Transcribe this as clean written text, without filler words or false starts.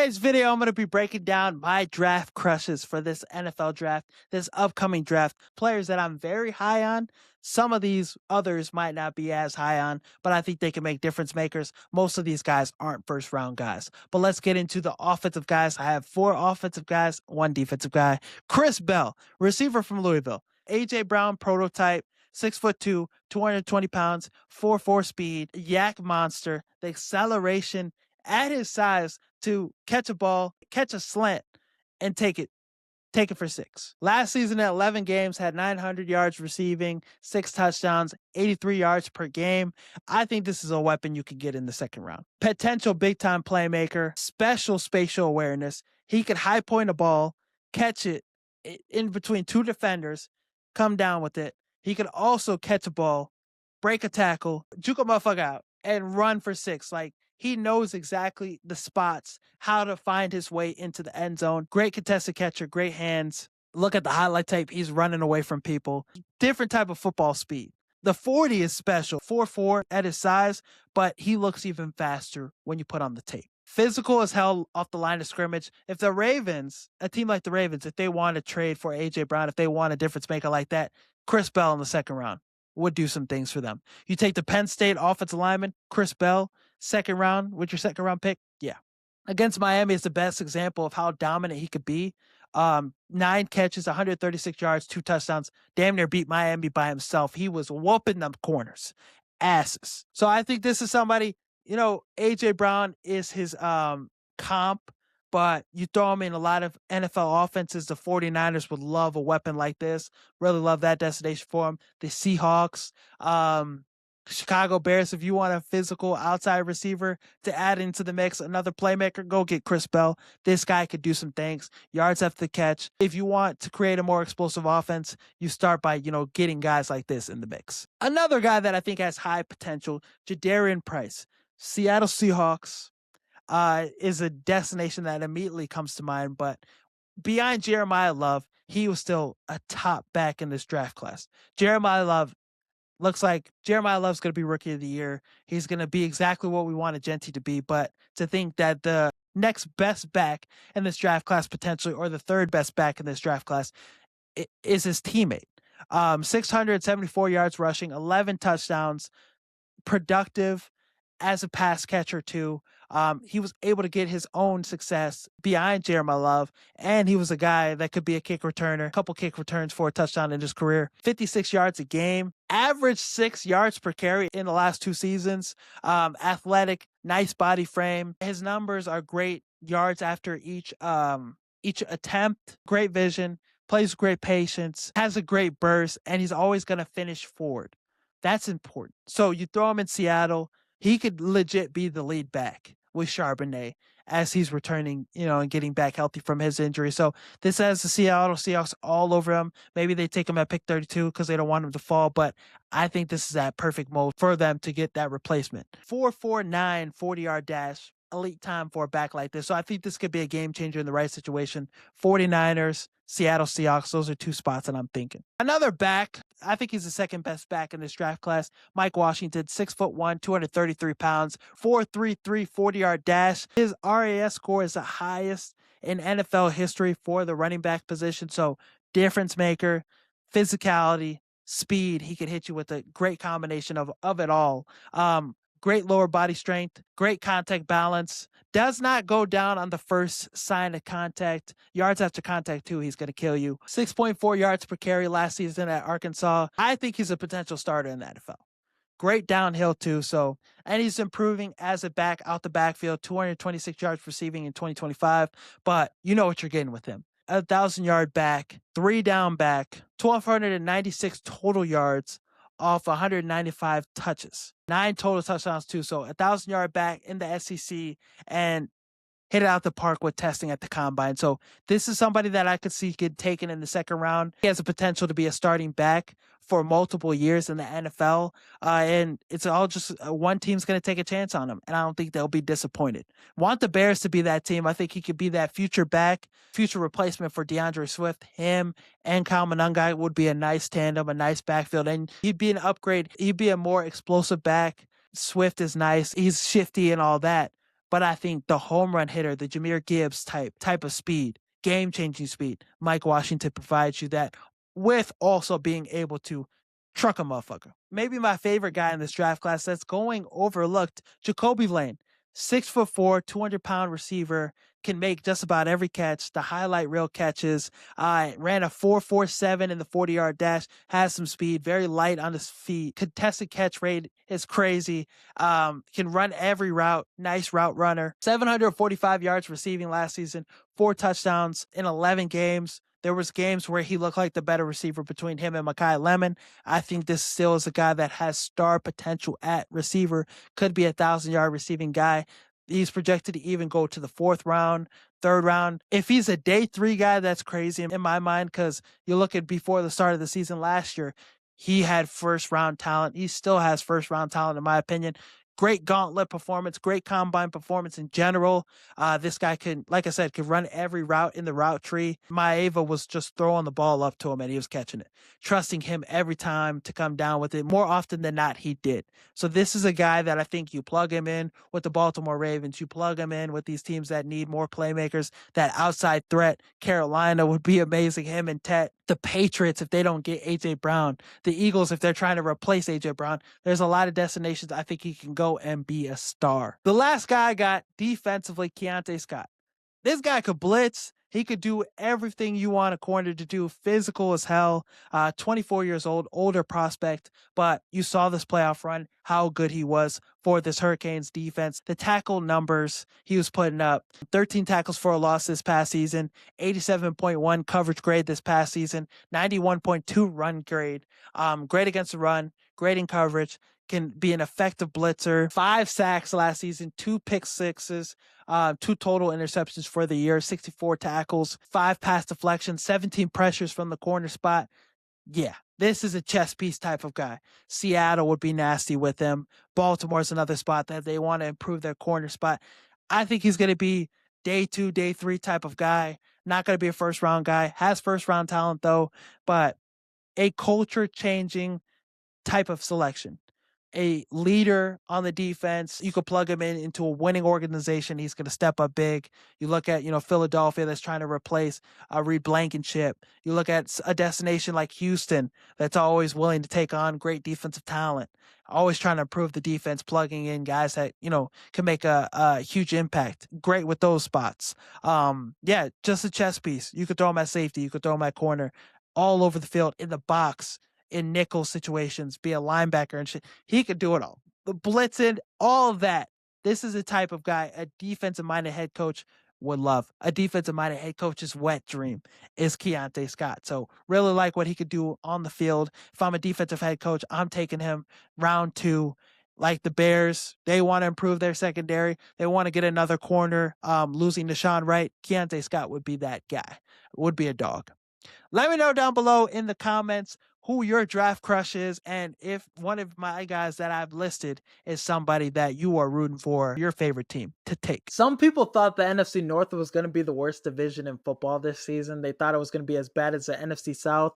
today's video, I'm going to be breaking down my draft crushes for this NFL draft, this upcoming draft. Players that I'm very high on. Some of these others might not be as high on, but I think they can make difference makers. Most of these guys aren't first round guys. But let's get into the offensive guys. I have 4 offensive guys, 1 defensive guy. Chris Bell, receiver from Louisville. AJ Brown prototype. 6'2", 220 pounds, 4.4 speed, yak monster. The acceleration at his size to catch a ball, catch a slant, and take it for 6. Last season at 11 games, had 900 yards receiving, 6 touchdowns, 83 yards per game. I think this is a weapon you could get in the second round. Potential big-time playmaker, special spatial awareness. He could high point a ball, catch it in between 2 defenders, come down with it. He could also catch a ball, break a tackle, juke a motherfucker out, and run for 6. Like, he knows exactly the spots, how to find his way into the end zone. Great contested catcher, great hands. Look at the highlight tape. He's running away from people. Different type of football speed. The 40 is special. 4.4 at his size, but he looks even faster when you put on the tape. Physical as hell off the line of scrimmage. If the Ravens, a team like the Ravens, if they want to trade for A.J. Brown, if they want a difference maker like that, Chris Bell in the second round would do some things for them. You take the Penn State offensive lineman, Chris Bell, second round with your second round pick. Yeah. Against Miami is the best example of how dominant he could be. 9 catches, 136 yards, 2 touchdowns. Damn near beat Miami by himself. He was whooping them corners. Asses. So I think this is somebody, A.J. Brown is his comp, but you throw him in a lot of NFL offenses. The 49ers would love a weapon like this. Really love that destination for him. The Seahawks, Chicago Bears, if you want a physical outside receiver to add into the mix, another playmaker, go get Chris Bell. This guy could do some things. Yards after the catch. If you want to create a more explosive offense, you start by, getting guys like this in the mix. Another guy that I think has high potential, Jadarian Price. Seattle Seahawks is a destination that immediately comes to mind, but behind Jeremiah Love, he was still a top back in this draft class. Jeremiah Love looks like Jeremiah Love's going to be Rookie of the Year. He's going to be exactly what we wanted Genty to be, but to think that the next best back in this draft class potentially, or the third best back in this draft class, is his teammate. 674 yards rushing, 11 touchdowns, productive as a pass catcher too. He was able to get his own success behind Jeremiah Love, and he was a guy that could be a kick returner, a couple kick returns for a touchdown in his career. 56 yards a game, average 6 yards per carry in the last 2 seasons. Athletic, nice body frame. His numbers are great. Yards after each attempt, great vision, plays with great patience, has a great burst, and he's always going to finish forward. That's important. So you throw him in Seattle, he could legit be the lead back with Charbonnet as he's returning, and getting back healthy from his injury. So this has the Seattle Seahawks all over him. Maybe they take him at pick 32 because they don't want him to fall, but I think this is that perfect mode for them to get that replacement. 4.49 40-yard dash, elite time for a back like this. So I think this could be a game changer in the right situation. 49ers, Seattle Seahawks, those are 2 spots that I'm thinking. Another back, I think he's the second best back in this draft class. Mike Washington, 6'1", 233 pounds, 4.33 40-yard dash. His RAS score is the highest in NFL history for the running back position. So difference maker, physicality, speed. He could hit you with a great combination of it all. Great lower body strength, great contact balance, does not go down on the first sign of contact. Yards after contact, too, he's going to kill you. 6.4 yards per carry last season at Arkansas. I think he's a potential starter in the NFL. Great downhill, too. And he's improving as a back out the backfield, 226 yards receiving in 2025. But you know what you're getting with him. 1,000-yard back, 3 down back, 1,296 total yards off 195 touches, 9 total touchdowns too. So 1,000-yard back in the SEC and hit it out the park with testing at the combine. So this is somebody that I could see get taken in the second round. He has the potential to be a starting back for multiple years in the NFL. And it's all just one team's going to take a chance on him. And I don't think they'll be disappointed. Want the Bears to be that team. I think he could be that future back, future replacement for DeAndre Swift. Him and Kyle Monangai would be a nice tandem, a nice backfield. And he'd be an upgrade. He'd be a more explosive back. Swift is nice. He's shifty and all that. but I think the home run hitter, the Jahmyr Gibbs type of speed, game-changing speed, Mike Washington provides you that with also being able to truck a motherfucker. Maybe my favorite guy in this draft class that's going overlooked, Jacoby Lane. 6'4", 200-pound receiver, can make just about every catch. The highlight reel catches. Ran a 4.47 in the 40-yard dash. Has some speed. Very light on his feet. Contested catch rate is crazy. Can run every route. Nice route runner. 745 yards receiving last season. 4 touchdowns in 11 games. There was games where he looked like the better receiver between him and Mekhi Lemon. I think this still is a guy that has star potential at receiver. Could be a 1,000-yard receiving guy. He's projected to even go to the 4th round, 3rd round. If he's a day 3 guy, that's crazy in my mind, because you look at before the start of the season last year, he had 1st-round talent. He still has 1st-round talent, in my opinion. Great gauntlet performance, great combine performance in general. This guy can, like I said, could run every route in the route tree. Maeva was just throwing the ball up to him and he was catching it. Trusting him every time to come down with it. More often than not, he did. So this is a guy that I think you plug him in with the Baltimore Ravens. You plug him in with these teams that need more playmakers. That outside threat, Carolina would be amazing. Him and Tet. The Patriots, if they don't get A.J. Brown. The Eagles, if they're trying to replace A.J. Brown. There's a lot of destinations I think he can go and be a star. The last guy I got defensively, Keontae Scott. This guy could blitz. He could do everything you want a corner to do. Physical as hell. 24 years old, older prospect. But you saw this playoff run, how good he was for this Hurricanes defense. The tackle numbers he was putting up. 13 tackles for a loss this past season. 87.1 coverage grade this past season. 91.2 run grade. Great against the run. Great in coverage. Can be an effective blitzer. 5 sacks last season. 2 pick sixes. 2 total interceptions for the year, 64 tackles, 5 pass deflections, 17 pressures from the corner spot. Yeah, this is a chess piece type of guy. Seattle would be nasty with him. Baltimore's another spot that they want to improve their corner spot. I think he's going to be day 2, day 3 type of guy. Not going to be a 1st-round guy. Has 1st-round talent, though, but a culture-changing type of selection. A leader on the defense. You could plug him into a winning organization. He's going to step up big. You look at, Philadelphia that's trying to replace Reed Blankenship. You look at a destination like Houston that's always willing to take on great defensive talent. Always trying to improve the defense, plugging in guys that, can make a huge impact. Great with those spots. Yeah, just a chess piece. You could throw him at safety. You could throw him at corner. All over the field, in the box, in nickel situations, be a linebacker and shit. He could do it all. The blitzing, all of that. This is the type of guy a defensive-minded head coach would love. A defensive-minded head coach's wet dream is Keontae Scott. So really like what he could do on the field. If I'm a defensive head coach, I'm taking him round 2. Like the Bears, they want to improve their secondary. They want to get another corner. Losing Deshaun Wright, Keontae Scott would be that guy. Would be a dog. Let me know down below in the comments who your draft crush is, and if one of my guys that I've listed is somebody that you are rooting for your favorite team to take. Some people thought the NFC North was going to be the worst division in football this season. They thought it was going to be as bad as the NFC South.